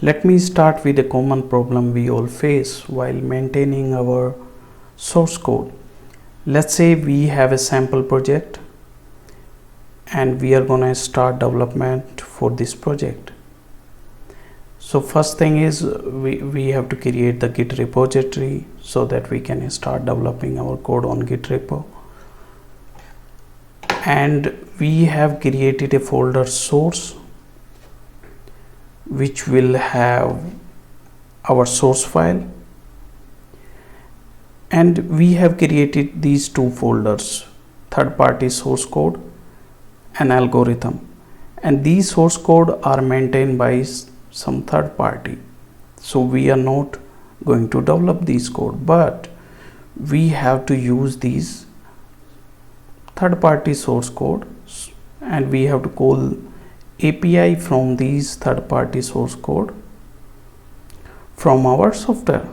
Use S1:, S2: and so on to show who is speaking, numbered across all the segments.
S1: Let me start with a common problem we all face while maintaining our source code. Let's say we have a sample project and we are going to start development for this project. So first thing is we have to create the Git repository so that we can start developing our code on Git repo. And we have created a folder source which will have our source file, and we have created these two folders, third-party source code and algorithm, and these source code are maintained by some third party, so we are not going to develop these code, but we have to use these third-party source code, and we have to call API from these third-party source code from our software.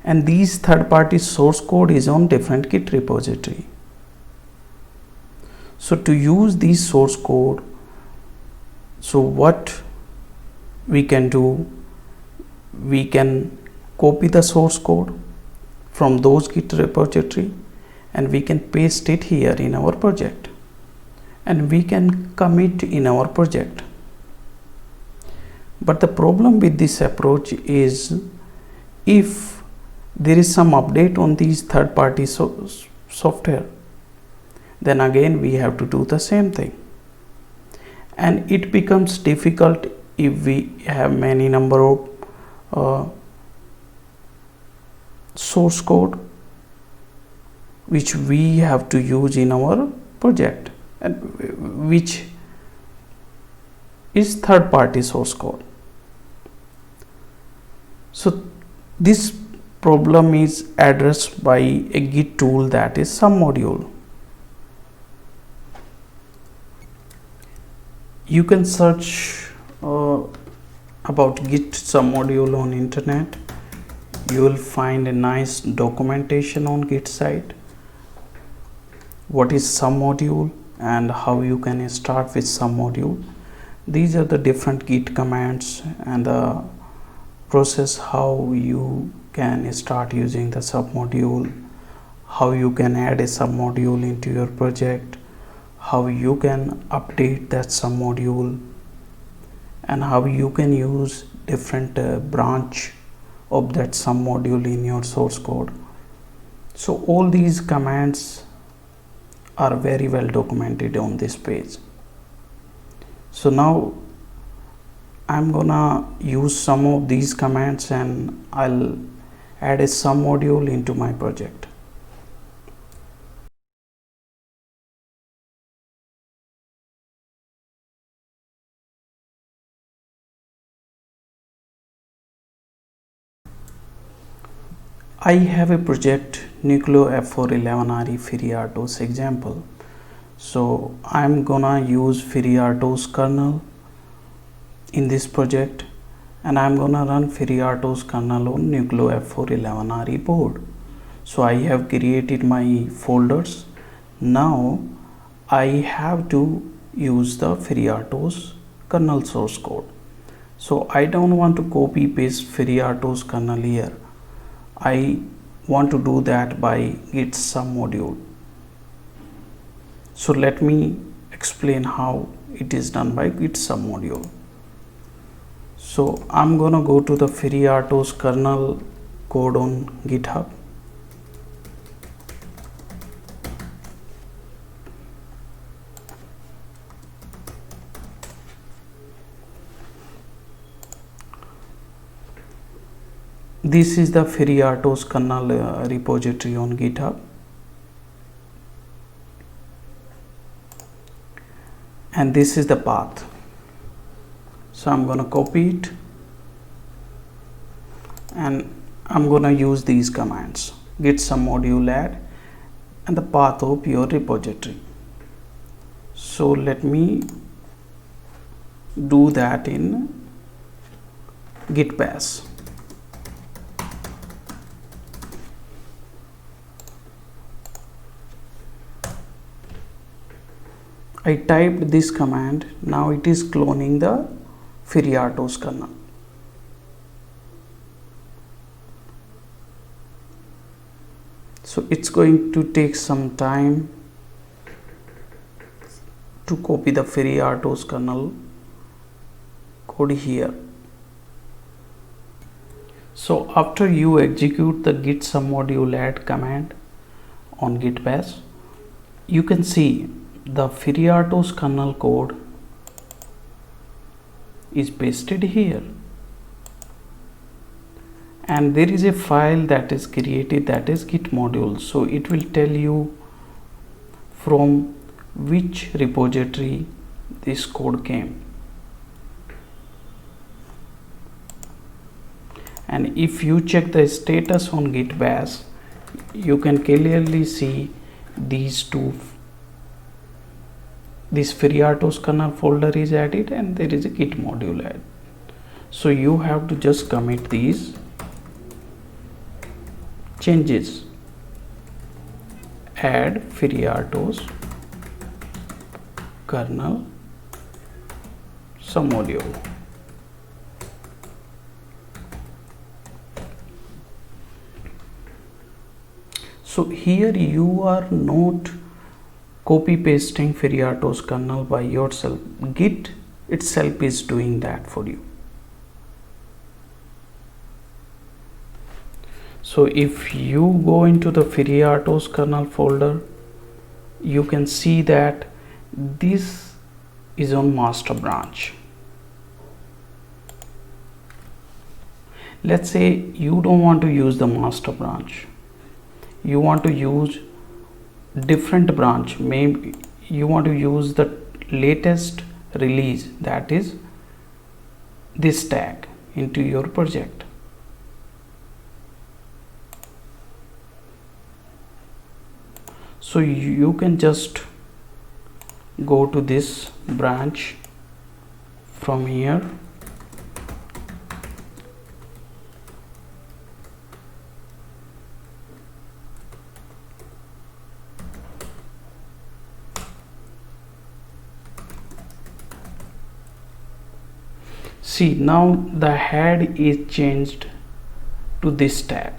S1: And these third-party source code is on different Git repository. So to use these source code, so what we can do, we can copy the source code from those Git repository and we can paste it here in our project, and we can commit in our project. But the problem with this approach is, if there is some update on these third-party software, then again we have to do the same thing, and it becomes difficult if we have many number of source code which we have to use in our project, and which is third-party source code. So this problem is addressed by a Git tool, that is SubModule. You can search about Git SubModule on internet. You will find a nice documentation on Git site. What is SubModule and how you can start with SubModule. These are the different Git commands and the process how you can start using the SubModule, how you can add a SubModule into your project, how you can update that SubModule, and how you can use different branch of that SubModule in your source code. So all these commands are very well documented on this page. So now I'm gonna use some of these commands and I'll add a SubModule into my project. I have a project Nucleo F411RE FreeRTOS example. So I'm gonna use FreeRTOS kernel in this project, and I'm gonna run FreeRTOS kernel on Nucleo F411RE board. So I have created my folders. Now I have to use the FreeRTOS kernel source code. So I don't want to copy paste FreeRTOS kernel here. I want to do that by Git SubModule. So let me explain how it is done by Git SubModule. So I'm gonna go to the FreeRTOS kernel code on GitHub. This is the FreeRTOS kernel repository on GitHub, and this is the path. So I'm gonna copy it and I'm gonna use these commands: git SubModule add and the path of your repository. So let me do that in Git bash. I typed this command. Now it is cloning the FreeRTOS kernel. So it's going to take some time to copy the FreeRTOS kernel code here. So after you execute the git submodule add command on git bash, you can see the FreeRTOS kernel code is pasted here, and there is a file that is created, that is git module. So it will tell you from which repository this code came. And if you check the status on git bash, you can clearly see these two. This FreeRTOS kernel folder is added and there is a git module add. So you have to just commit these changes. Add FreeRTOS kernel submodule. So here you are not copy pasting FreeRTOS kernel by yourself. Git itself is doing that for you. So if you go into the FreeRTOS kernel folder, you can see that this is on master branch. Let's say you don't want to use the master branch, you want to use different branch. Maybe you want to use the latest release, that is this tag, into your project. So you can just go to this branch from here, see now the head is changed to this tag.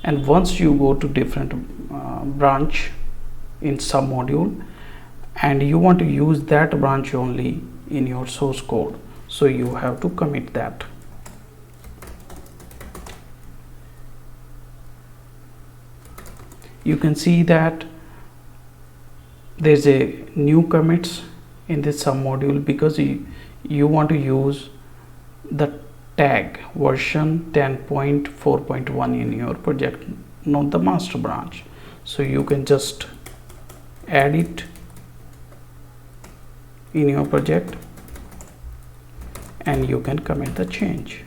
S1: And once you go to different branch in submodule and you want to use that branch only in your source code, so you have to commit that. You can see that there's a new commits in this submodule because you want to use the tag version 10.4.1 in your project, not the master branch. So you can just add it in your project and you can commit the change.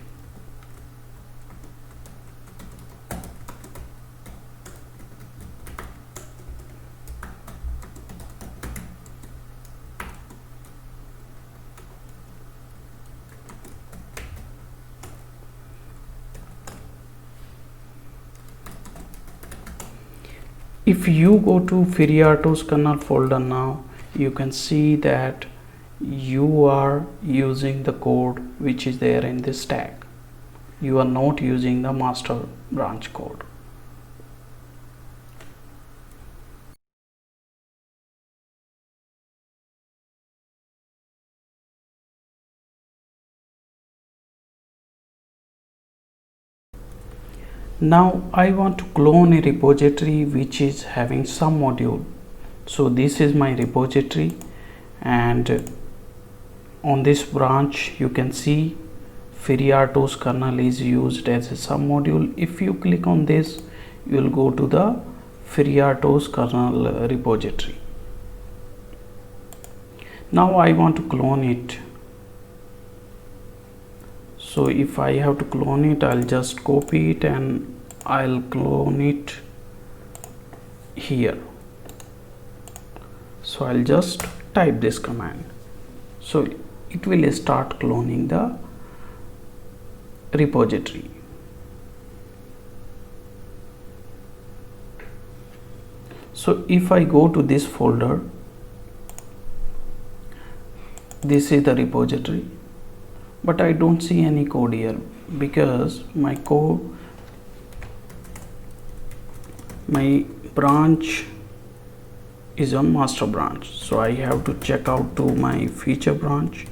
S1: If you go to FreeRTOS kernel folder now, you can see that you are using the code which is there in this tag. You are not using the master branch code. Now I want to clone a repository which is having some module. So this is my repository, and on this branch you can see FreeRTOS kernel is used as a submodule. If you click on this, you will go to the FreeRTOS kernel repository. Now I want to clone it. So if I have to clone it, I'll just copy it and I'll clone it here. So I'll just type this command. So it will start cloning the repository. So if I go to this folder, this is the repository, but I don't see any code here because my branch is on master branch. So I have to check out to my feature branch.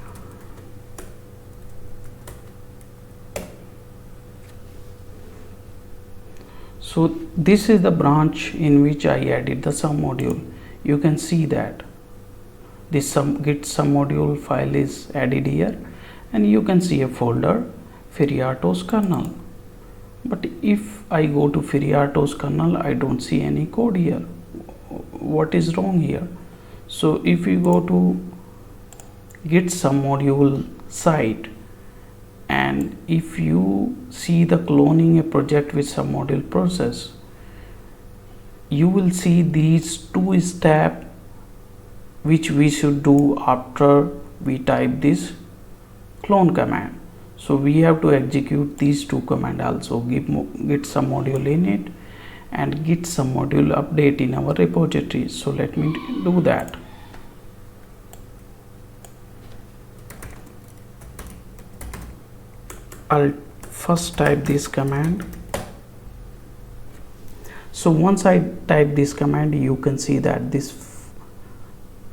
S1: So this is the branch in which I added the sum module. You can see that this git sum module file is added here, and you can see a folder FreeRTOS kernel. But if I go to FreeRTOS kernel, I don't see any code here. What is wrong here? So if you go to git sum module site, and if you see the cloning a project with sum module process, you will see these two steps which we should do after we type this clone command. So we have to execute these two commands also, git sum module init and git sum module update in our repository. So let me do that. I'll first type this command. So once I type this command, you can see that this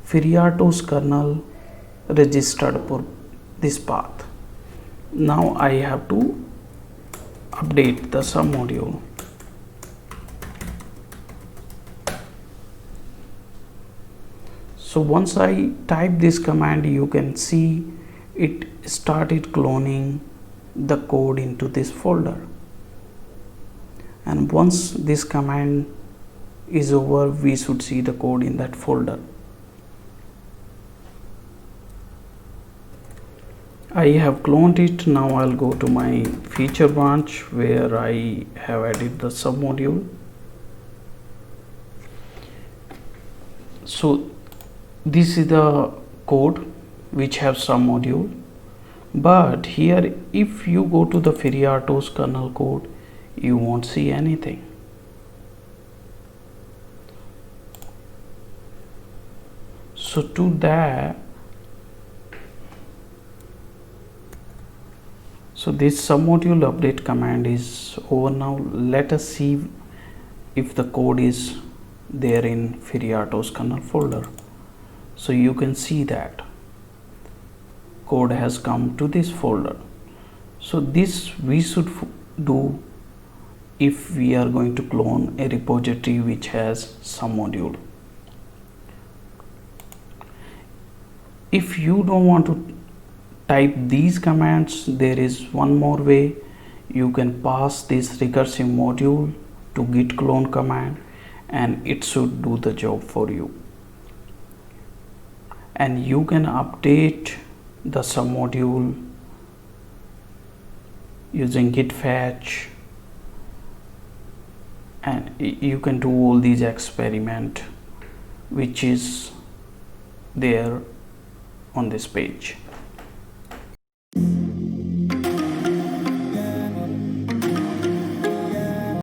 S1: FreeRTOS kernel registered for this path. Now I have to update the sum module. So once I type this command, you can see it started cloning the code into this folder. And once this command is over, we should see the code in that folder. I have cloned it. Now I'll go to my feature branch where I have added the sub module. So this is the code which have some module, but here if you go to the FreeRTOS kernel code, you won't see anything. So to that, so this submodule update command is over now. Let us see if the code is there in FreeRTOS kernel folder. So you can see that code has come to this folder. So this we should do if we are going to clone a repository which has some module. If you don't want to type these commands, there is one more way. You can pass this recursive module to git clone command and it should do the job for you. And you can update the submodule using git fetch, and you can do all these experiment which is there on this page.